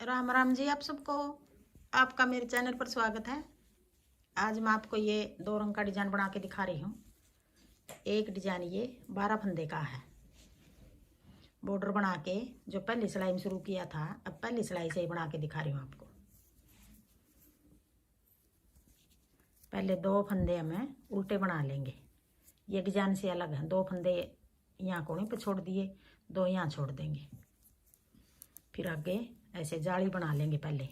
राम राम जी आप सबको। आपका मेरे चैनल पर स्वागत है। आज मैं आपको ये 2 रंग का डिजाइन बना के दिखा रही हूँ। एक डिजाइन ये 12 फंदे का है। बॉर्डर बना के जो पहली सिलाई में शुरू किया था, अब पहली सिलाई से ही बना के दिखा रही हूँ आपको। पहले 2 फंदे हमें उल्टे बना लेंगे। ये डिजाइन से अलग है। 2 फंदे यहाँ कोने पे छोड़ दिए, 2 यहाँ छोड़ देंगे। फिर आगे ऐसे जाली बना लेंगे पहले।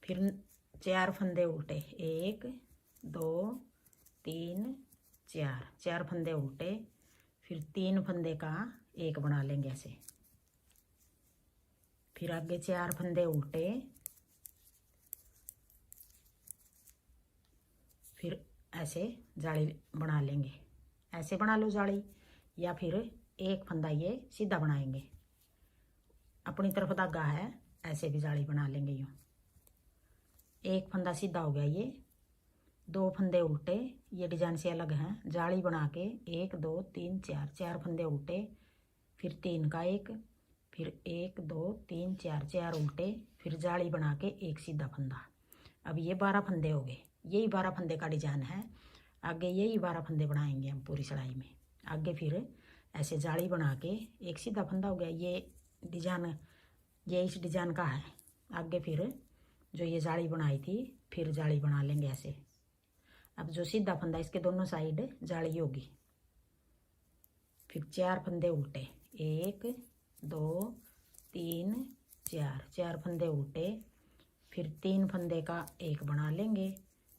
फिर 4 फंदे उल्टे, 1 2 3 4, 4 फंदे उल्टे। फिर 3 फंदे का एक बना लेंगे ऐसे। फिर आगे 4 फंदे उल्टे। फिर ऐसे जाली बना लेंगे। ऐसे बना लो जाली, या फिर एक फंदा ये सीधा बनाएंगे। अपनी तरफ धागा है, ऐसे भी जाली बना लेंगे यूँ। एक फंदा सीधा हो गया ये। 2 फंदे उल्टे, ये डिजाइन से अलग हैं। जाली बना के 1 2 3 4, 4 फंदे उल्टे। फिर 3 का एक, फिर 1 2 3 4, 4 उल्टे। फिर जाली बना के एक सीधा फंदा। अब ये 12 फंदे हो गए। यही 12 फंदे का डिजाइन है। आगे यही 12 फंदे बनाएंगे हम पूरी सिलाई में। आगे फिर ऐसे जाली बना के एक सीधा फंदा हो गया। ये डिजाइन ये इस डिजाइन का है। आगे फिर जो ये जाली बनाई थी, फिर जाली बना लेंगे ऐसे। अब जो सीधा फंदा, इसके दोनों साइड जाली होगी। फिर 4 फंदे उल्टे, 1 2 3 4, 4 फंदे उल्टे। फिर 3 फंदे का एक बना लेंगे।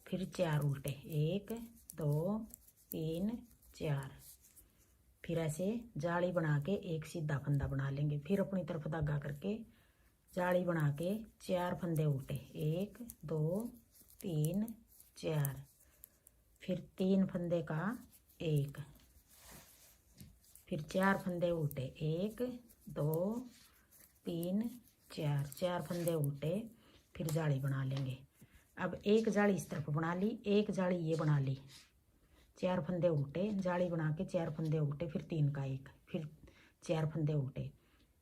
फिर 4 उल्टे, 1 2 3 4। फिर ऐसे जाली बना के एक सीधा फंदा बना लेंगे। फिर अपनी तरफ धागा करके जाली बना के 4 फंदे उल्टे, 1 2 3 4। फिर 3 फंदे का एक। फिर 4 फंदे उल्टे, 1 2 3 4, 4 फंदे उल्टे। फिर जाली बना लेंगे। अब एक जाली इस तरफ बना ली, एक जाली ये बना ली। 4 फंदे उल्टे, जाली बना के 4 फंदे उल्टे। फिर 3 का एक, फिर 4 फंदे उल्टे।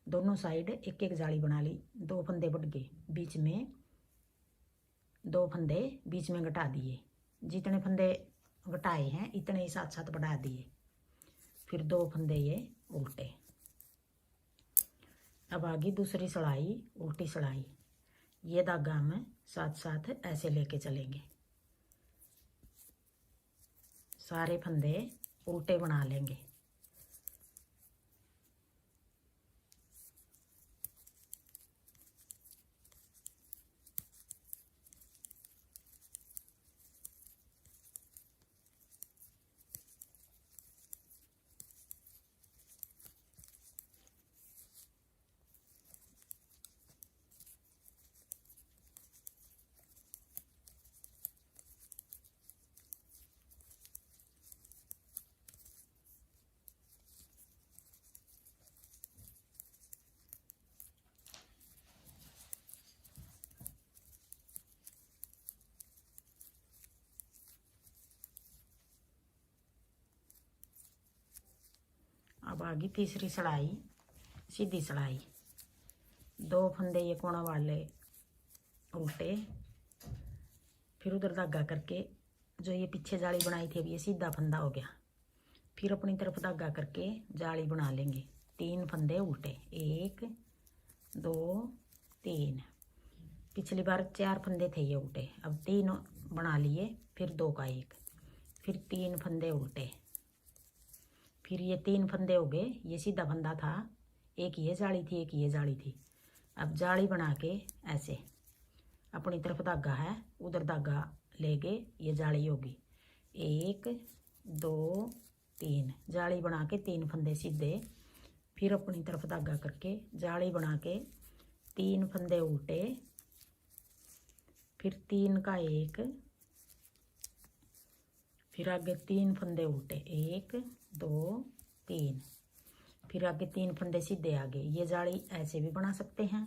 दोनों साइड एक एक जाली बना ली। 2 फंदे बढ़ गए, बीच में 2 फंदे बीच में घटा दिए। जितने फंदे घटाए हैं इतने ही साथ साथ बढ़ा दिए। फिर 2 फंदे ये उल्टे। अब आगे दूसरी सिलाई, उल्टी सिलाई। ये धागा हम साथ साथ ऐसे लेके चलेंगे। सारे फंदे उल्टे बना लेंगे। अब आगे तीसरी सिलाई, सीधी सिलाई। 2 फंदे ये कोना वाले उल्टे। फिर उधर धागा करके जो ये पीछे जाली बनाई थी, अब ये सीधा फंदा हो गया। फिर अपनी तरफ धागा करके जाली बना लेंगे। 3 फंदे उल्टे, 1 2 3। पिछली बार 4 फंदे थे ये उल्टे, अब 3 बना लिए। फिर 2 का एक, फिर 3 फंदे उल्टे। फिर ये 3 फंदे हो गए। ये सीधा फंदा था, एक ये जाली थी, एक ये जाली थी। अब जाली बना के ऐसे अपनी तरफ धागा है, उधर धागा लेके ये जाली होगी। 1 2 3, जाली बना के 3 फंदे सीधे। फिर अपनी तरफ धागा करके जाली बना के 3 फंदे उल्टे। फिर 3 का एक, फिर आगे 3 फंदे उल्टे, 1 2 3। फिर आगे 3 फंदे सीधे आगे। ये जाली ऐसे भी बना सकते हैं।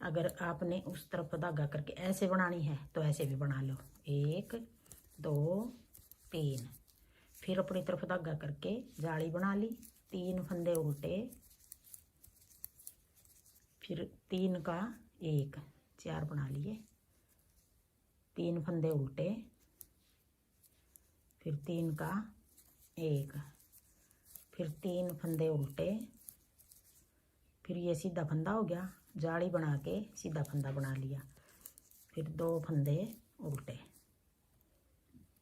अगर आपने उस तरफ धागा करके ऐसे बनानी है तो ऐसे भी बना लो। 1 2 3। फिर अपनी तरफ धागा करके जाली बना ली, 3 फंदे उल्टे। फिर 3 का 1, 4 बना लिए। 3 फंदे उल्टे, फिर 3 का 1, फिर 3 फंदे उल्टे, फिर ये सीधा फंदा हो गया। जाली बना के सीधा फंदा बना लिया, फिर 2 फंदे उल्टे।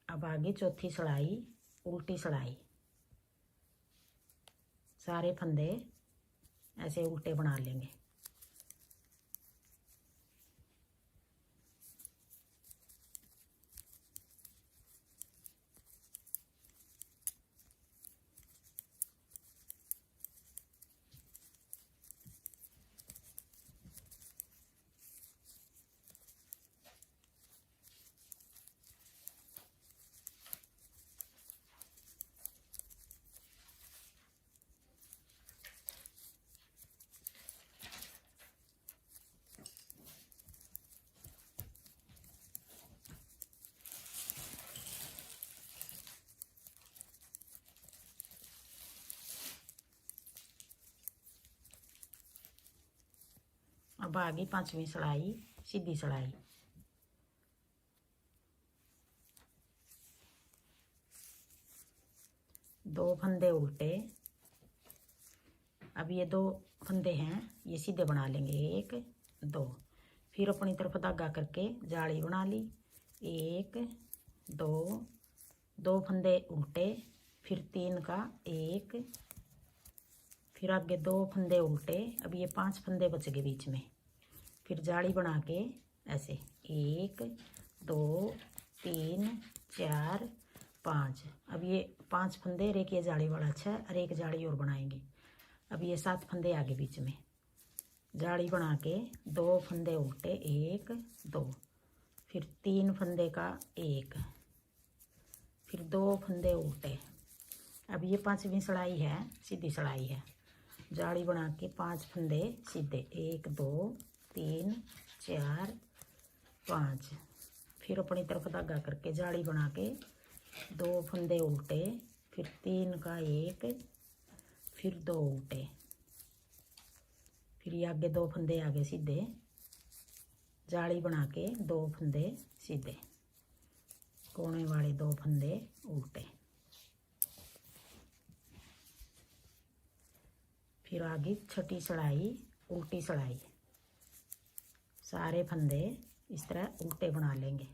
अब आगे चौथी सलाई उल्टी सलाई, सारे फंदे ऐसे उल्टे बना लेंगे। अब आगे 5वीं सलाई सीधी सलाई, दो फंदे उल्टे। अब ये 2 फंदे हैं, ये सीधे बना लेंगे, 1 2। फिर अपनी तरफ धागा करके जाली बना ली, 1 2, 2 फंदे उल्टे, फिर 3 का 1, फिर आगे 2 फंदे उल्टे। अब ये 5 फंदे बच गए बीच में, फिर जाली बना के ऐसे 1 2 3 4 5। अब ये 5 फंदे, एक ये जाली वाला 6 और एक जाली और बनाएंगे। अब ये 7 फंदे आगे बीच में, जाली बना के 2 फंदे उल्टे, 1 2, फिर 3 फंदे का 1, फिर 2 फंदे उल्टे। अब ये 5वीं सलाई है, सीधी सलाई है। जाली बना के 5 फंदे सीधे, 1 2 3 4 5। फिर अपनी तरफ धागा करके जाली बना के 2 फंदे उल्टे, फिर 3 का 1, फिर 2 उल्टे, फिर ये आगे 2 फंदे आगे सीधे, जाली बना के 2 फंदे सीधे, कोने वाले 2 फंदे उल्टे। फिर आगे छठी सलाई उल्टी सलाई, सारे फंदे इस तरह उल्टे बना लेंगे।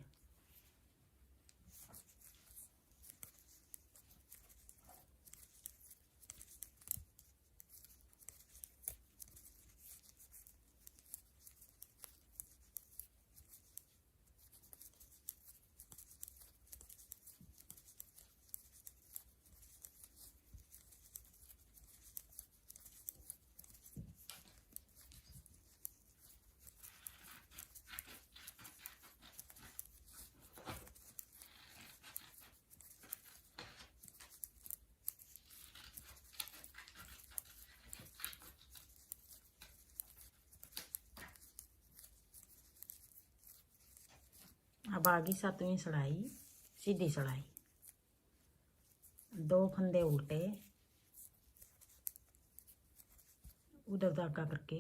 अब आगे 7वीं सलाई सीधी सलाई, 2 फंदे उल्टे, उधर धागा करके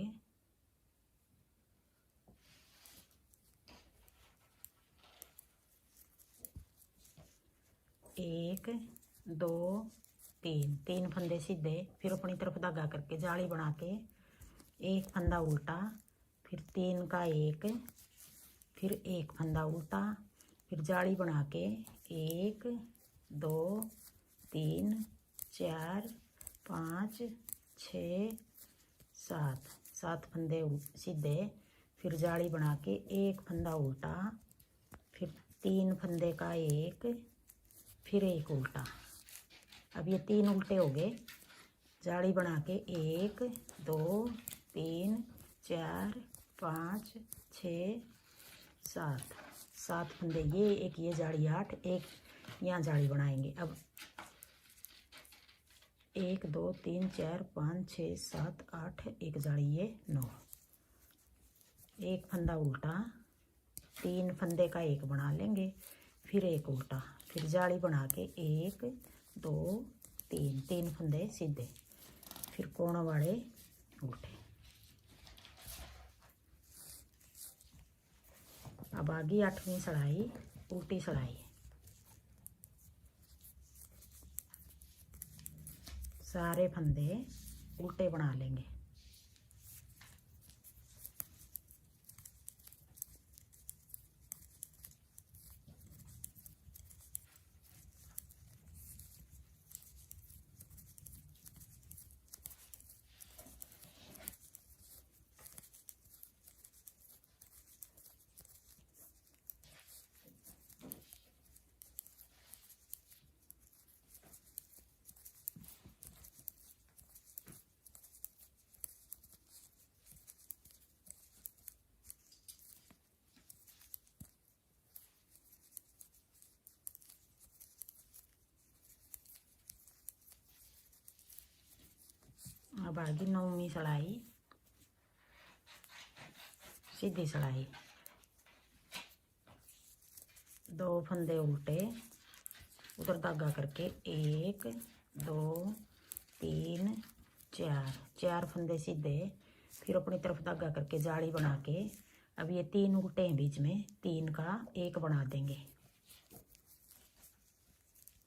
1 2 3, 3 फंदे सीधे, फिर अपनी तरफ धागा करके जाली बना के 1 फंदा उल्टा, फिर 3 का 1, फिर 1 फंदा उल्टा, फिर जाली बना के 1 2 3 4 5 6 7, 7 फंदे सीधे, फिर जाली बना के 1 फंदा उल्टा, फिर 3 फंदे का 1, फिर 1 उल्टा। अब ये 3 उल्टे हो गए। जाली बना के 1 2 3 4 5 6 7, 7 फंदे, ये एक ये जाली 8, एक यहाँ जाली बनाएंगे। अब 1 2 3 4 5 6 7 8, एक जाली ये 9, 1 फंदा उल्टा, 3 फंदे का 1 बना लेंगे, फिर 1 उल्टा, फिर जाली बना के 1 2 3, 3 फंदे सीधे, फिर कोण वाले उल्टे। अब आ गई 8वीं सिलाई, उल्टी सिलाई। सारे फंदे उल्टे बना लेंगे। अब आ गई 9वीं सिलाई, सीधी सिलाई। 2 फंदे उल्टे, उधर धागा करके 1 2 3 4, 4 फंदे सीधे, फिर अपनी तरफ धागा करके जाली बना के, अब ये 3 उल्टे हैं बीच में, 3 का 1 बना देंगे।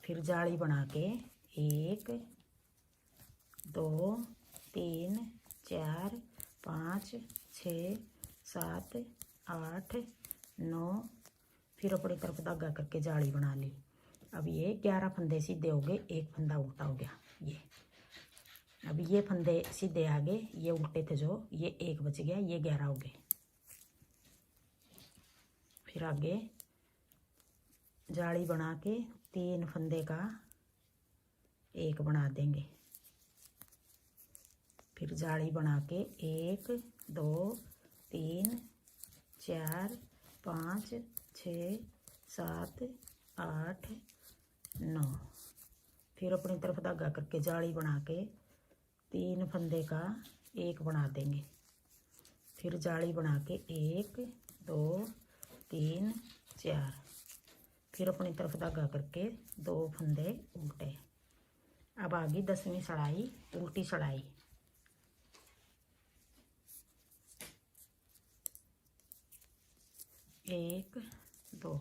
फिर जाली बना के 1 2 3 4 5 6 7 8 9, फिर अपनी तरफ धागा करके जाली बना ली। अब ये 11 फंदे सीधे हो गए, 1 फंदा उल्टा हो गया। ये अब ये फंदे सीधे आ गए, ये उल्टे थे जो, ये 1 बच गया, ये 11 हो गए। फिर आगे जाली बना के 3 फंदे का 1 बना देंगे। फिर जाली बना के 1 2 3 4 5 6 7 8 9, फिर अपनी तरफ धागा करके जाली बना के 3 फंदे का 1 बना देंगे। फिर जाली बना के 1 2 3 4, फिर अपनी तरफ धागा करके 2 फंदे उल्टे। अब आ गई 10वीं सिलाई, उल्टी सिलाई। 1 2,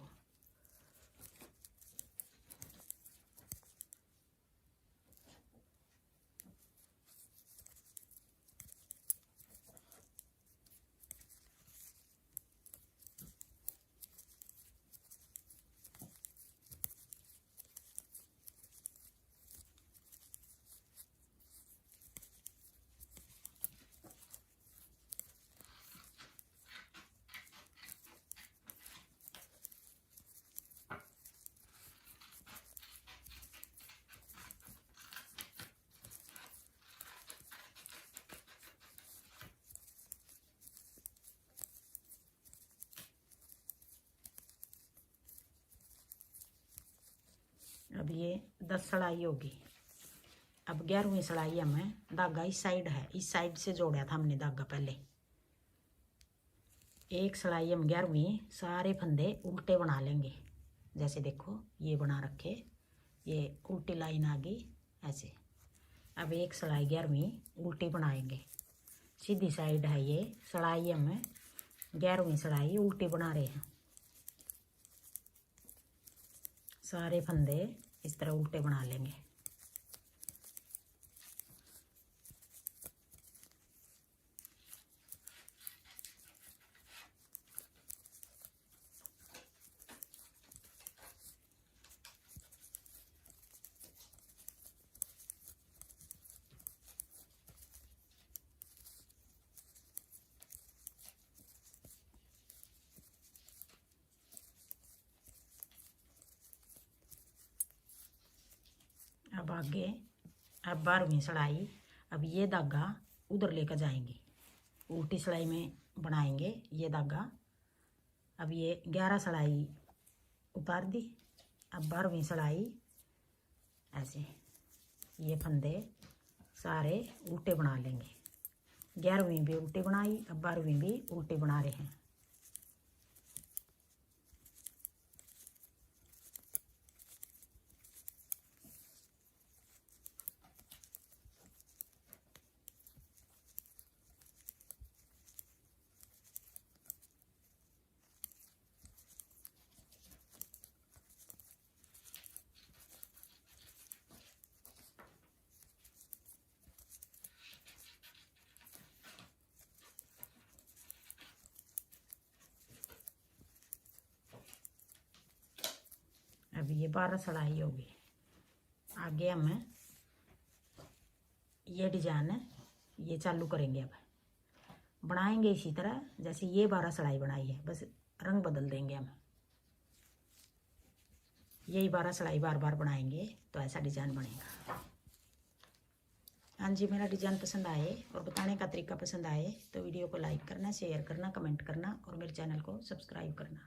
अब ये 10 सिलाई होगी। अब 11वीं सिलाई हमें धागा इस साइड है, इस साइड से जोड़ा था हमने धागा पहले। एक सिलाई हम 11वीं सारे फंदे उल्टे बना लेंगे। जैसे देखो ये बना रखे, ये उल्टी लाइन आ गई ऐसे। अब एक सिलाई 11वीं उल्टी बनाएंगे, सीधी साइड है ये सिलाई, हम 11वीं सिलाई उल्टी बना रहे हैं। सारे फंदे इस तरह उल्टे बना लेंगे। अब आगे, अब 12वीं सिलाई। अब ये धागा उधर लेकर जाएंगे, उल्टी सिलाई में बनाएंगे ये धागा। अब ये 11 सिलाई उतार दी। अब 12वीं सिलाई ऐसे, ये फंदे सारे उल्टे बना लेंगे। 11वीं भी उल्टी बनाई, अब 12वीं भी उल्टी बना रहे हैं। ये 12 सलाई होगी। आगे हम ये डिजाइन है ये चालू करेंगे। अब बनाएंगे इसी तरह जैसे ये 12 सलाई बनाई है, बस रंग बदल देंगे हम। यही 12 सलाई बार बार बनाएंगे तो ऐसा डिजाइन बनेगा। हाँ जी, मेरा डिजाइन पसंद आए और बताने का तरीका पसंद आए तो वीडियो को लाइक करना, शेयर करना, कमेंट करना और मेरे चैनल को सब्सक्राइब करना।